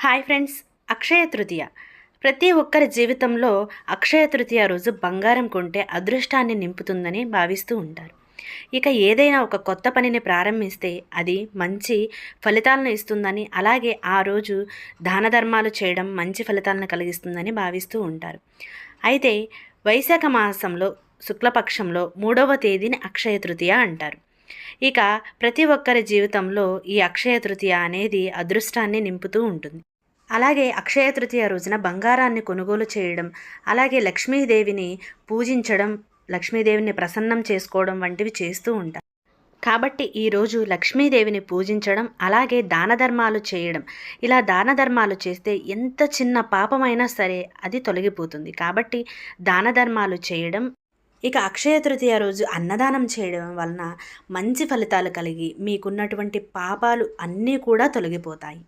Hi friends. Akshaya Tritiya ప్రతి ఒక్కరి జీవితంలో అక్షయ తృతీయ రోజు బంగారం కొంటే అదృష్టాన్ని నింపుతుందని భావిస్తూ ఉంటారు. ఇక ఏదైనా ఒక కొత్త పనిని ప్రారంభిస్తే అది మంచి ఫలితాలను ఇస్తుందని, అలాగే ఆ రోజు దాన ధర్మాలు చేయడం మంచి ఫలితాలను కలిగిస్తుందని భావిస్తూ ఉంటారు. అయితే వైశాఖ మాసంలో శుక్లపక్షంలో 3వ తేదీని అక్షయ తృతీయ అంటారు. ఇక ప్రతి ఒక్కరి జీవితంలో ఈ అక్షయ తృతీయ అనేది అదృష్టాన్ని నింపుతూ ఉంటుంది. అలాగే అక్షయ తృతీయ రోజున బంగారాన్ని కొనుగోలు చేయడం, అలాగే లక్ష్మీదేవిని పూజించడం, లక్ష్మీదేవిని ప్రసన్నం చేసుకోవడం వంటివి చేస్తూ ఉంటారు. కాబట్టి ఈరోజు లక్ష్మీదేవిని పూజించడం, అలాగే దాన ధర్మాలు చేయడం, ఇలా దాన ధర్మాలు చేస్తే ఎంత చిన్న పాపమైనా సరే అది తొలగిపోతుంది. కాబట్టి దాన ధర్మాలు చేయడం, ఇక అక్షయ తృతీయ రోజు అన్నదానం చేయడం వలన మంచి ఫలితాలు కలిగి మీకున్నటువంటి పాపాలు అన్నీ కూడా తొలగిపోతాయి.